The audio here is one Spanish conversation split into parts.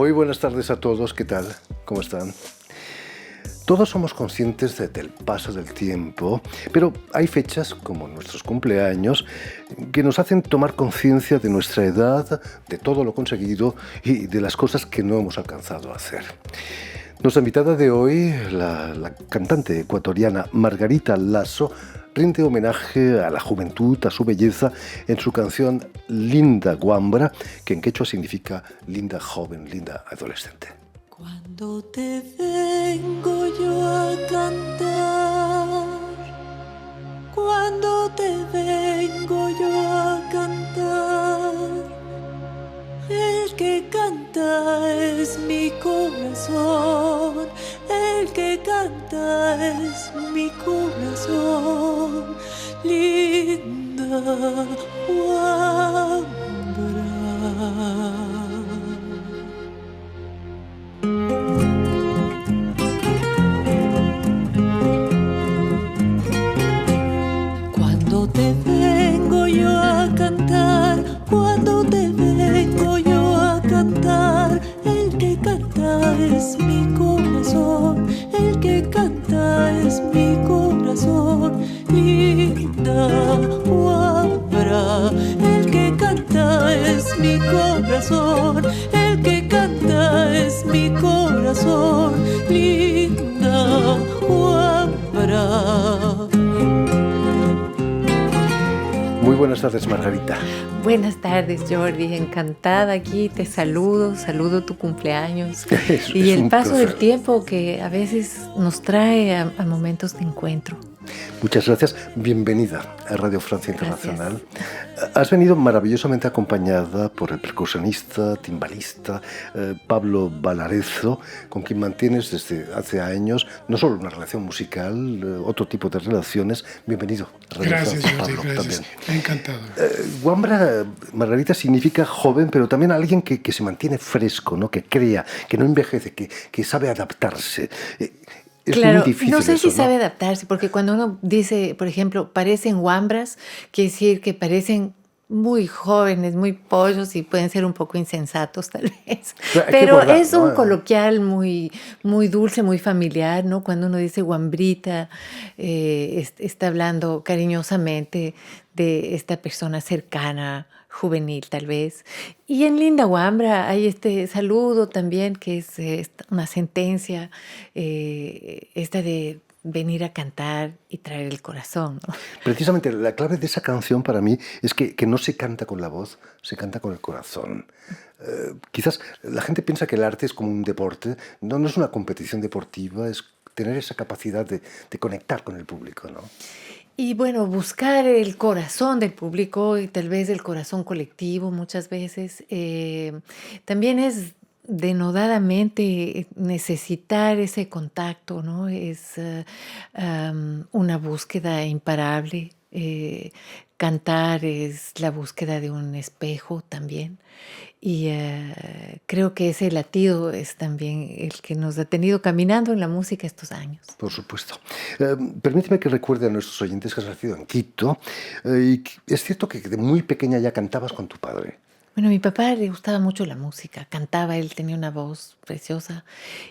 Muy buenas tardes a todos, ¿qué tal? ¿Cómo están? Todos somos conscientes del paso del tiempo, pero hay fechas, como nuestros cumpleaños, que nos hacen tomar conciencia de nuestra edad, de todo lo conseguido y de las cosas que no hemos alcanzado a hacer. Nuestra invitada de hoy, la cantante ecuatoriana Margarita Lasso, rinde homenaje a la juventud, a su belleza, en su canción Linda Guambra, que en quechua significa linda joven, linda adolescente. Cuando te vengo yo a cantar, cuando te vengo yo a cantar, el que canta es mi corazón, el que canta es mi corazón, linda Guambra. Cuando te vengo yo a cantar, cuando te vengo yo a cantar, el que canta es mi corazón, el que canta es mi corazón, linda Guambra. El que canta es mi corazón, el que canta es mi corazón, linda Guambra. Muy buenas tardes, Margarita. Buenas tardes, Jordi. Encantada aquí. Te saludo tu cumpleaños. Y el paso del tiempo que a veces nos trae a momentos de encuentro. Muchas gracias. Bienvenida a Radio Francia Internacional. Has venido maravillosamente acompañada por el percusionista, timbalista Pablo Valarezo, con quien mantienes desde hace años no solo una relación musical, otro tipo de relaciones. Bienvenido a Radio Gracias, Francia, Jordi, Pablo, gracias. también. Encantado. Guambra, Margarita, significa joven, pero también alguien que se mantiene fresco, ¿no? Que crea, que no envejece, que sabe adaptarse. Es claro, muy difícil no sé eso, si sabe adaptarse, porque cuando uno dice, por ejemplo, parecen guambras, quiere decir que parecen muy jóvenes, muy pollos y pueden ser un poco insensatos tal vez. Pero guardar, es ¿no? un coloquial muy, muy dulce, muy familiar, ¿no? Cuando uno dice guambrita, está hablando cariñosamente de esta persona cercana, juvenil tal vez. Y en Linda Guambra hay este saludo también que es una sentencia, esta de venir a cantar y traer el corazón, ¿no? Precisamente la clave de esa canción para mí es que no se canta con la voz, se canta con el corazón. Quizás la gente piensa que el arte es como un deporte. No es una competición deportiva, es tener esa capacidad de conectar con el público, ¿no? Y bueno, buscar el corazón del público y tal vez el corazón colectivo muchas veces también es denodadamente necesitar ese contacto, ¿no? Es una búsqueda imparable. Cantar es la búsqueda de un espejo también. Y creo que ese latido es también el que nos ha tenido caminando en la música estos años. Por supuesto. Permíteme que recuerde a nuestros oyentes que has nacido en Quito. Y es cierto que de muy pequeña ya cantabas con tu padre. Bueno, a mi papá le gustaba mucho la música, cantaba, él tenía una voz preciosa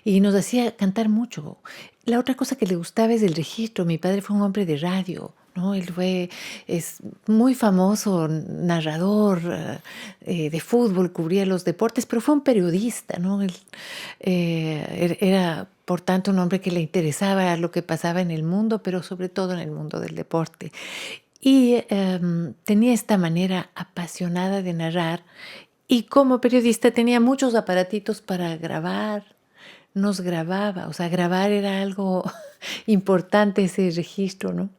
y nos hacía cantar mucho. La otra cosa que le gustaba es el registro. Mi padre fue un hombre de radio, ¿no? Es muy famoso narrador de fútbol, cubría los deportes, pero fue un periodista, ¿no? Él era, por tanto, un hombre que le interesaba lo que pasaba en el mundo, pero sobre todo en el mundo del deporte. Y tenía esta manera apasionada de narrar y como periodista tenía muchos aparatitos para grabar, nos grababa, o sea, grabar era algo importante, ese registro, ¿no?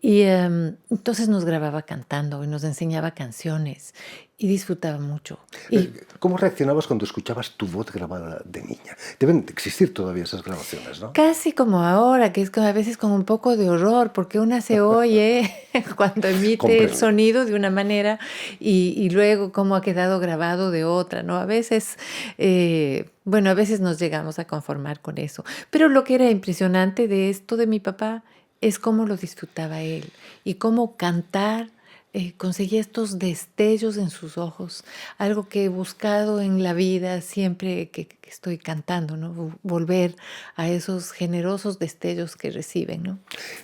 Y entonces nos grababa cantando y nos enseñaba canciones y disfrutaba mucho. Y ¿Cómo reaccionabas cuando escuchabas tu voz grabada de niña? Deben existir todavía esas grabaciones, ¿no? casi como ahora, que es a veces con un poco de horror, porque una se oye cuando emite el sonido de una manera y luego cómo ha quedado grabado de otra, ¿no? A veces, a veces nos llegamos a conformar con eso. Pero lo que era impresionante de esto de mi papá es cómo lo disfrutaba él y cómo cantar conseguía estos destellos en sus ojos, algo que he buscado en la vida siempre que estoy cantando, ¿no? Volver a esos generosos destellos que reciben, ¿no?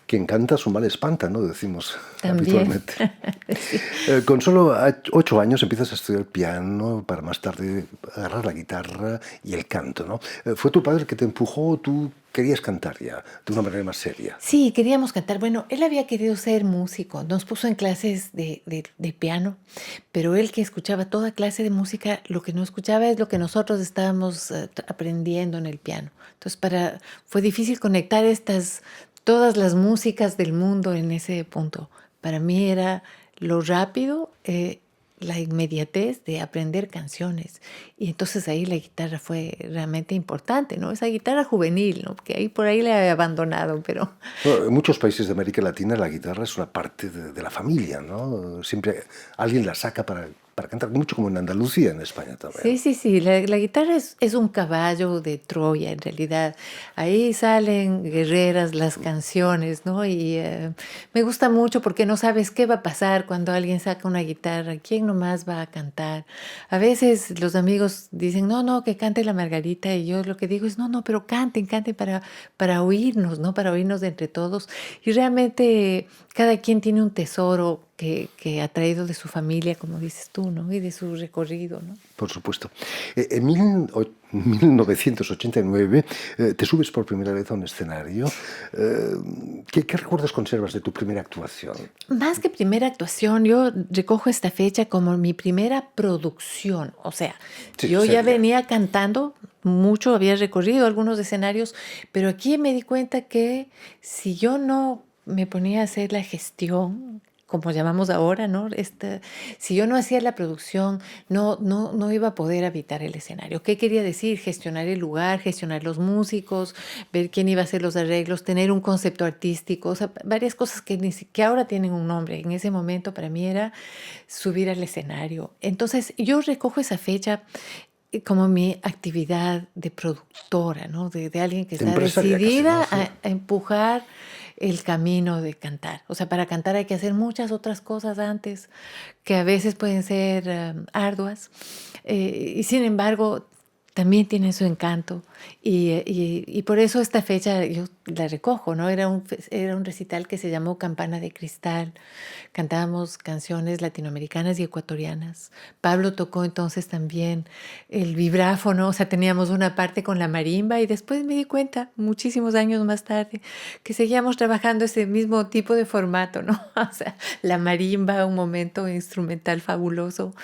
Quien canta su mal espanta, ¿no? Decimos También. habitualmente. Sí. Con solo 8 años empiezas a estudiar piano para más tarde agarrar la guitarra y el canto, ¿no? ¿Fue tu padre el que te empujó o tú querías cantar ya de una manera más seria? Sí, queríamos cantar. Bueno, él había querido ser músico, nos puso en clases de piano, pero él que escuchaba toda clase de música, lo que no escuchaba es lo que nosotros estábamos aprendiendo en el piano. Entonces, fue difícil conectar todas las músicas del mundo en ese punto. Para mí era lo rápido, la inmediatez de aprender canciones. Y entonces ahí la guitarra fue realmente importante, ¿no? Esa guitarra juvenil, ¿no? Porque por ahí la he abandonado, pero Bueno, en muchos países de América Latina la guitarra es una parte de la familia, ¿no? Siempre alguien la saca para cantar, mucho como en Andalucía, en España también. sí, la guitarra es un caballo de Troya en realidad. Ahí salen guerreras las canciones, ¿no? Y me gusta mucho porque no sabes qué va a pasar cuando alguien saca una guitarra, quién nomás va a cantar. A veces los amigos dicen, no, que cante la Margarita, y yo lo que digo es, no, pero canten para oírnos, ¿no? Para oírnos de entre todos. Y realmente cada quien tiene un tesoro que ha traído de su familia, como dices tú, ¿no? Y de su recorrido, ¿no? Por supuesto. En 1989 te subes por primera vez a un escenario. ¿Qué recuerdos conservas de tu primera actuación? Más que primera actuación, yo recojo esta fecha como mi primera producción. O sea, Sí, yo ya seria. venía cantando mucho, había recorrido algunos escenarios, pero aquí me di cuenta que si yo no me ponía a hacer la gestión, como llamamos ahora, ¿no? Si yo no hacía la producción, no iba a poder habitar el escenario. ¿Qué quería decir? Gestionar el lugar, gestionar los músicos, ver quién iba a hacer los arreglos, tener un concepto artístico, o sea, varias cosas que ahora tienen un nombre. En ese momento para mí era subir al escenario. Entonces yo recojo esa fecha como mi actividad de productora, ¿no? De alguien que De está empresaria casi, ¿no? decidida Sí. a empujar el camino de cantar. O sea, para cantar hay que hacer muchas otras cosas antes que a veces pueden ser arduas, y sin embargo también tienen su encanto, y por eso esta fecha yo la recojo, ¿no? Era un recital que se llamó Campana de Cristal. Cantábamos canciones latinoamericanas y ecuatorianas. Pablo tocó entonces también el vibráfono, o sea, teníamos una parte con la marimba, y después me di cuenta, muchísimos años más tarde, que seguíamos trabajando ese mismo tipo de formato, ¿no? O sea, la marimba, un momento instrumental fabuloso,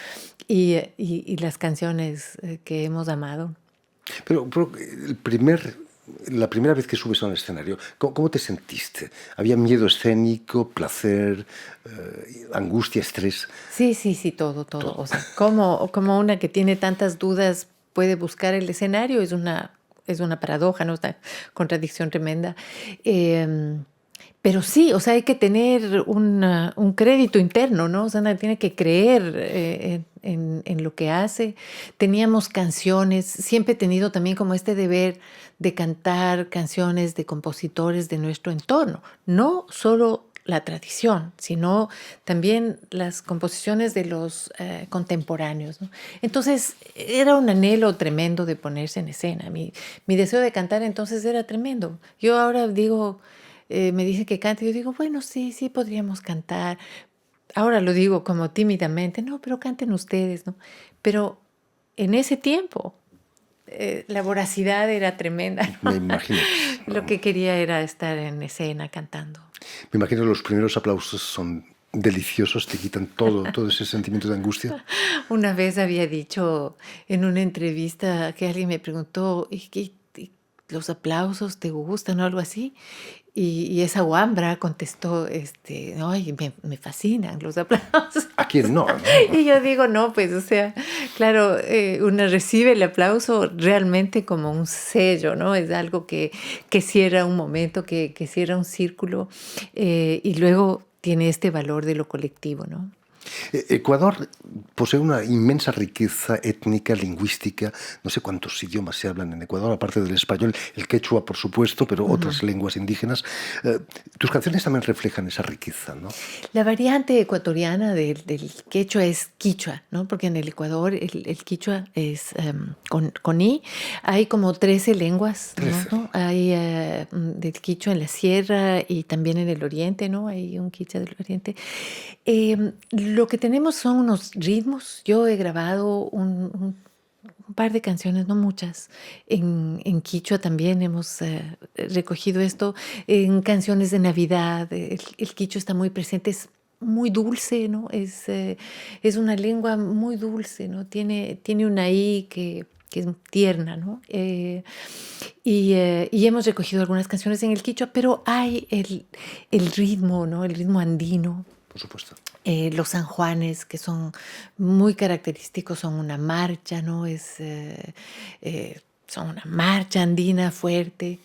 y las canciones que hemos amado. Pero la primera vez que subes a un escenario, ¿cómo te sentiste? ¿Había miedo escénico, placer, angustia, estrés? Sí, todo. Todo. O sea, como una que tiene tantas dudas puede buscar el escenario, es una paradoja, ¿no? Una contradicción tremenda. Eh, pero sí, o sea, hay que tener un crédito interno, ¿no? O sea, uno tiene que creer en lo que hace. Teníamos canciones, siempre he tenido también como este deber de cantar canciones de compositores de nuestro entorno, no solo la tradición, sino también las composiciones de los contemporáneos, ¿no? Entonces era un anhelo tremendo de ponerse en escena. Mi deseo de cantar entonces era tremendo. Yo ahora digo, me dicen que cante, yo digo, bueno, sí, podríamos cantar. Ahora lo digo como tímidamente, no, pero canten ustedes, ¿no? Pero en ese tiempo la voracidad era tremenda, Me ¿no? imagino que sí, Lo ¿no? que quería era estar en escena cantando. Me imagino que los primeros aplausos son deliciosos, te quitan todo ese sentimiento de angustia. Una vez había dicho en una entrevista que alguien me preguntó, ¿y los aplausos te gustan o algo así? Y esa guambra contestó, ay, me fascinan los aplausos. ¿A quién no, no? Y yo digo, no, pues, o sea, claro, uno recibe el aplauso realmente como un sello, ¿no? Es algo que cierra un momento, que cierra un círculo, y luego tiene este valor de lo colectivo, ¿no? Ecuador posee una inmensa riqueza étnica, lingüística. No sé cuántos idiomas se hablan en Ecuador, aparte del español, el quechua, por supuesto, pero otras lenguas indígenas. Tus canciones también reflejan esa riqueza, ¿no? La variante ecuatoriana del quechua es quichua, ¿no? Porque en el Ecuador el quichua es con I. Hay como 13 lenguas, 13. ¿no? Hay del quichua en la sierra y también en el oriente, ¿no? Hay un quichua del oriente. Lo que tenemos son unos ritmos. Yo he grabado un par de canciones, no muchas. En quichua también hemos recogido esto. En canciones de Navidad, el quichua está muy presente. Es muy dulce, ¿no? Es una lengua muy dulce, ¿no? Tiene una I que es tierna, ¿no? Y hemos recogido algunas canciones en el quichua, pero hay el ritmo, ¿no? El ritmo andino. Por supuesto. Los sanjuanes, que son muy característicos, son una marcha, ¿no? Son una marcha andina fuerte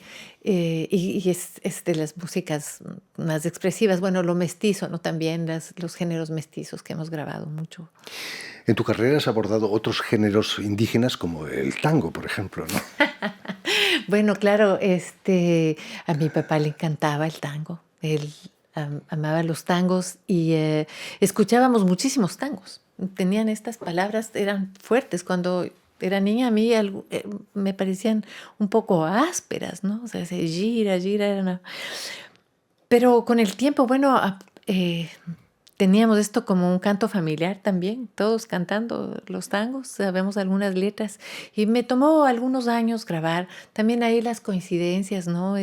y es de las músicas más expresivas. Bueno, lo mestizo, ¿no? También los géneros mestizos que hemos grabado mucho. En tu carrera has abordado otros géneros indígenas como el tango, por ejemplo, ¿no? Bueno, claro, a mi papá le encantaba el tango. Él amaba los tangos y escuchábamos muchísimos tangos. Tenían estas palabras, eran fuertes. Cuando era niña a mí me parecían un poco ásperas, ¿no? O sea, ese gira, era pero con el tiempo, bueno, teníamos esto como un canto familiar también, todos cantando los tangos, sabemos algunas letras. Y me tomó algunos años grabar. También ahí las coincidencias, ¿no?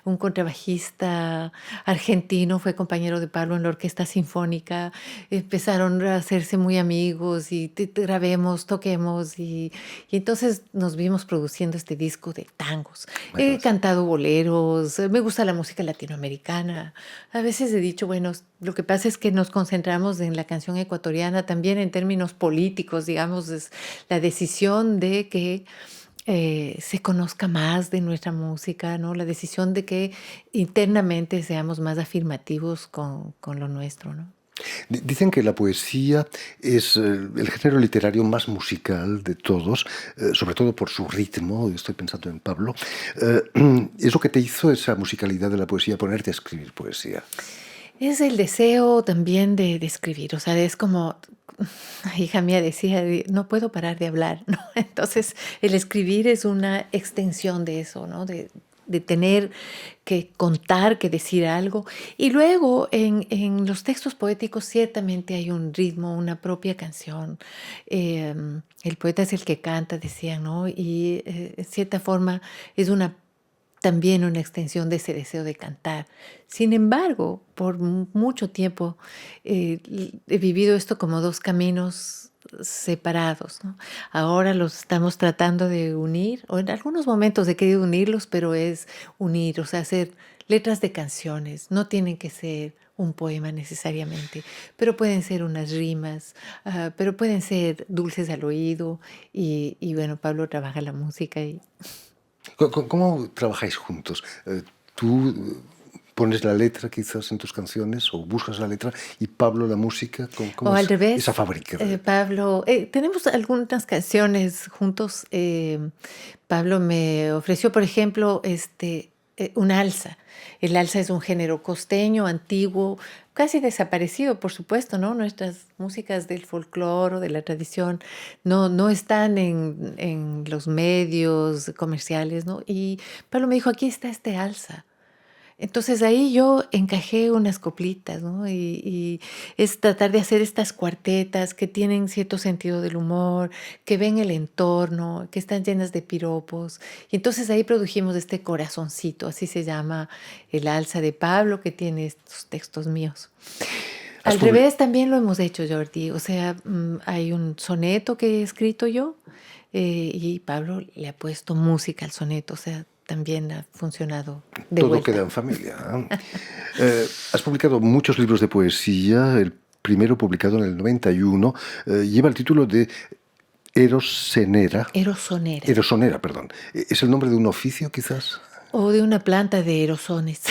Un contrabajista argentino fue compañero de Pablo en la orquesta sinfónica. Empezaron a hacerse muy amigos y grabemos, toquemos. Y entonces nos vimos produciendo este disco de tangos. He cantado boleros, me gusta la música latinoamericana. A veces he dicho, bueno, lo que pasa es que nos concentramos en la canción ecuatoriana también en términos políticos, digamos, es la decisión de que se conozca más de nuestra música, ¿no? La decisión de que internamente seamos más afirmativos con lo nuestro, ¿no? Dicen que la poesía es el género literario más musical de todos, sobre todo por su ritmo. Estoy pensando en Pablo. ¿Es lo que te hizo esa musicalidad de la poesía, ponerte a escribir poesía? Es el deseo también de escribir, o sea, es como, hija mía decía, no puedo parar de hablar, ¿no? Entonces, el escribir es una extensión de eso, ¿no? De tener que contar, que decir algo. Y luego, en los textos poéticos ciertamente hay un ritmo, una propia canción. El poeta es el que canta, decían, ¿no? Y en cierta forma es también una extensión de ese deseo de cantar. Sin embargo, por mucho tiempo he vivido esto como dos caminos separados, ¿no? Ahora los estamos tratando de unir, o en algunos momentos he querido unirlos, pero es unir, o sea, hacer letras de canciones. No tienen que ser un poema necesariamente, pero pueden ser unas rimas, pero pueden ser dulces al oído. Y bueno, Pablo trabaja la música y... ¿Cómo trabajáis juntos? ¿Tú pones la letra quizás en tus canciones o buscas la letra y Pablo la música? ¿Cómo O es al revés, esa fábrica? Pablo, tenemos algunas canciones juntos. Pablo me ofreció, por ejemplo, un alza. El alza es un género costeño, antiguo, casi desaparecido, por supuesto, ¿no? Nuestras músicas del folclore o de la tradición no están en los medios comerciales, ¿no? Y Pablo me dijo, aquí está este alza. Entonces ahí yo encajé unas coplitas, ¿no? Y es tratar de hacer estas cuartetas que tienen cierto sentido del humor, que ven el entorno, que están llenas de piropos. Y entonces ahí produjimos este corazoncito, así se llama el alza de Pablo, que tiene estos textos míos. Al revés también lo hemos hecho, Jordi. O sea, hay un soneto que he escrito yo y Pablo le ha puesto música al soneto, o sea, también ha funcionado de Todo vuelta. queda en familia. Has publicado muchos libros de poesía. El primero, publicado en el 91, lleva el título de Erosonera. Erosonera, perdón. ¿Es el nombre de un oficio, quizás? O de una planta de erosones.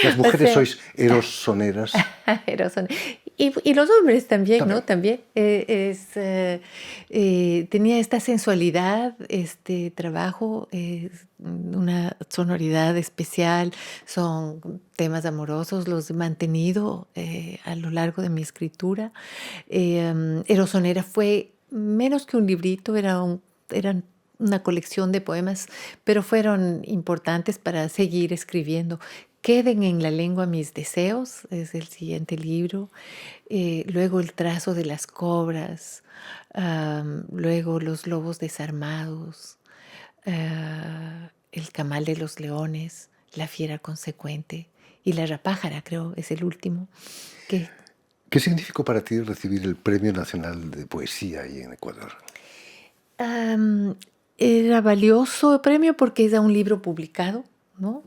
Las O mujeres sea, sois erosoneras. Eroson. Y los hombres también, También. ¿no? También tenía esta sensualidad, este trabajo, una sonoridad especial, son temas amorosos, los he mantenido a lo largo de mi escritura. Erosonera fue menos que un librito, eran una colección de poemas, pero fueron importantes para seguir escribiendo. Queden en la lengua mis deseos, es el siguiente libro. Luego el trazo de las cobras, luego los lobos desarmados, el camal de los leones, la fiera consecuente y la rapájara, creo, es el último. Que ¿Qué significó para ti recibir el Premio Nacional de Poesía ahí en Ecuador? Era valioso el premio porque era un libro publicado, ¿no?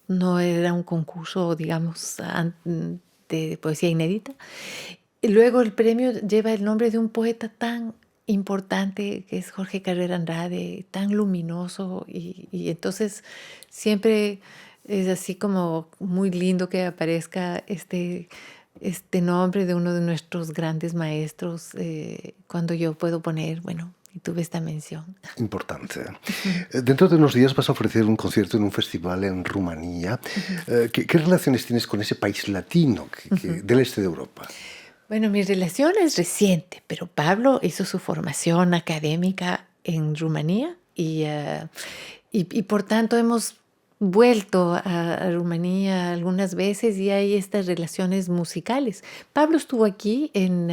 No era un concurso, digamos, de poesía inédita. Y luego el premio lleva el nombre de un poeta tan importante que es Jorge Carrera Andrade, tan luminoso y entonces siempre es así como muy lindo que aparezca este nombre de uno de nuestros grandes maestros cuando yo puedo poner, bueno, y tuve esta mención. Importante. Dentro de unos días vas a ofrecer un concierto en un festival en Rumanía. ¿Qué relaciones tienes con ese país latino del este de Europa? Bueno, mi relación es reciente, pero Pablo hizo su formación académica en Rumanía y por tanto hemos vuelto a Rumanía algunas veces y hay estas relaciones musicales. Pablo estuvo aquí en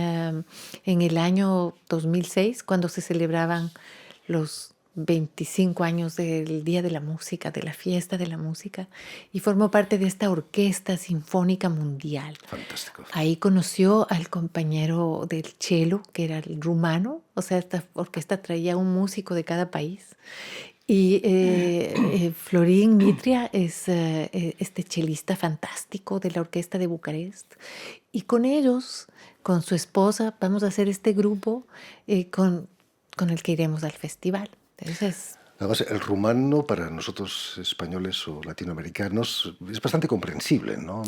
el año 2006 cuando se celebraban los 25 años del Día de la Música, de la Fiesta de la Música, y formó parte de esta Orquesta Sinfónica Mundial. Fantástico. Ahí conoció al compañero del cello, que era el rumano, o sea, esta orquesta traía un músico de cada país. Y Florin Mitria es este chelista fantástico de la Orquesta de Bucarest. Y con ellos, con su esposa, vamos a hacer este grupo con el que iremos al festival. Entonces, Además, el rumano para nosotros españoles o latinoamericanos es bastante comprensible, ¿no?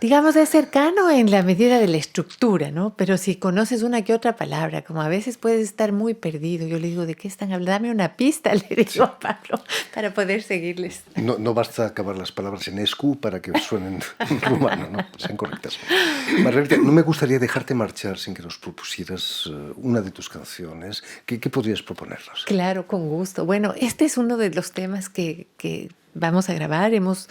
digamos, es cercano en la medida de la estructura, ¿no? Pero si conoces una que otra palabra, como a veces puedes estar muy perdido, yo le digo, ¿de qué están hablando? Dame una pista, le digo a Pablo, para poder seguirles. No basta acabar las palabras en escu para que suenen en rumano, ¿no? Sean correctas. Margarita, no me gustaría dejarte marchar sin que nos propusieras una de tus canciones. ¿Qué podrías proponernos? Claro, con gusto. Bueno, este es uno de los temas que vamos a grabar. Hemos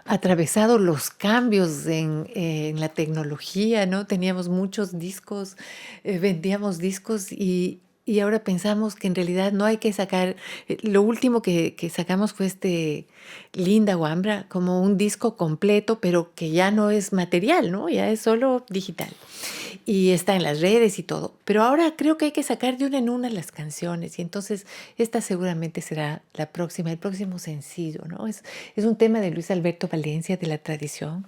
atravesado los cambios en la tecnología, ¿no? Teníamos muchos discos, vendíamos discos y ahora pensamos que en realidad no hay que sacar. Lo último que sacamos fue este Linda Wambra, como un disco completo, pero que ya no es material, ¿no? Ya es solo digital. Y está en las redes y todo. Pero ahora creo que hay que sacar de una en una las canciones. Y entonces esta seguramente será el próximo sencillo, ¿no? Es un tema de Luis Alberto Valencia, de la tradición.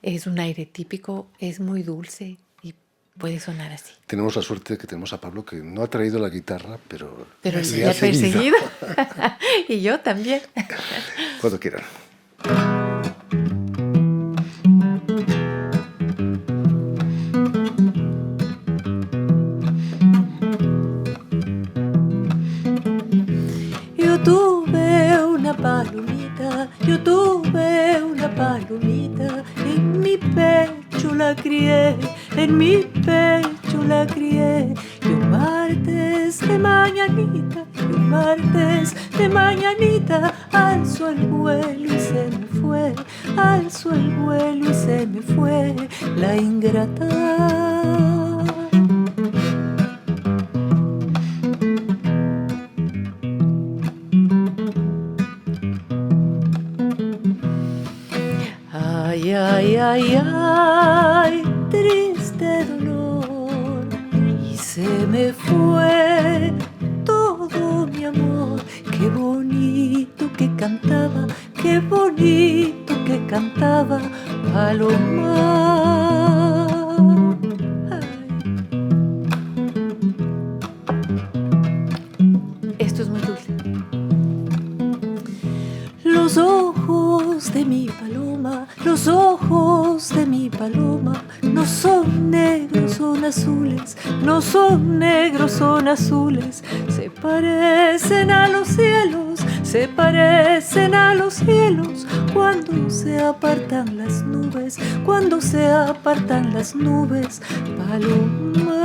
Es un aire típico, es muy dulce y puede sonar así. Tenemos la suerte de que tenemos a Pablo, que no ha traído la guitarra, pero sí le ha ha seguido. perseguido. Y yo también. Cuando quieran. Yo tuve una palomita, en mi pecho la crié, en mi pecho la crié. Y un martes de mañanita, y un martes de mañanita, alzó el vuelo y se me fue, alzó el vuelo y se me fue la ingrata. Ay, ay, ay, triste dolor, y se me fue todo mi amor. Qué bonito que cantaba, qué bonito que cantaba Palomar. Esto es muy dulce. Los ojos de mi paloma, los ojos de mi paloma, no son negros, son azules, no son negros, son azules, se parecen a los cielos, se parecen a los cielos, cuando se apartan las nubes, cuando se apartan las nubes, paloma.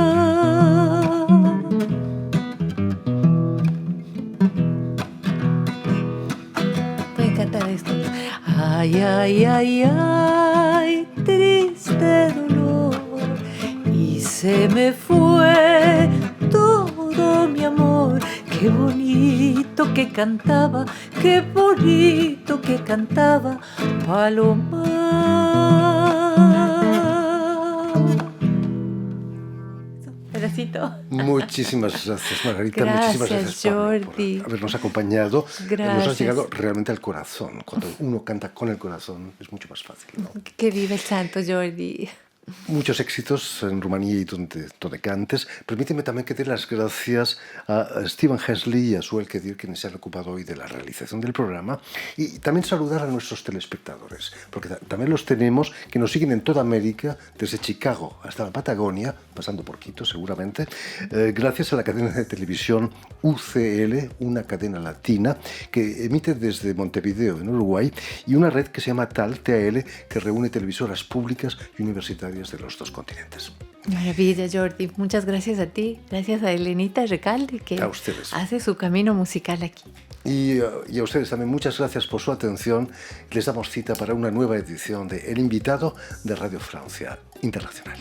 Pueden cantar esto. Ay, ay, ay, ay, triste dolor, y se me fue todo mi amor. Qué bonito que cantaba, qué bonito que cantaba, paloma. Pedacito. Muchísimas gracias, Margarita. Gracias, Muchísimas gracias, Pablo, Jordi. por habernos acompañado. Nos Gracias. has llegado realmente al corazón. Cuando uno canta con el corazón es mucho más fácil, ¿no? Que vive el santo Jordi. Muchos éxitos en Rumanía y donde cantes. Permíteme también que dé las gracias a Steven Hensley y a Suel Kedir, quienes se han ocupado hoy de la realización del programa, y también saludar a nuestros telespectadores, porque también los tenemos que nos siguen en toda América, desde Chicago hasta la Patagonia, pasando por Quito seguramente, gracias a la cadena de televisión UCL, una cadena latina que emite desde Montevideo, en Uruguay, y una red que se llama TAL, que reúne televisoras públicas y universitarias de los dos continentes. Maravilla, Jordi. Muchas gracias a ti. Gracias a Elenita Recalde, que A ustedes. hace su camino musical aquí. Y a ustedes también muchas gracias por su atención. Les damos cita para una nueva edición de El Invitado de Radio Francia Internacional.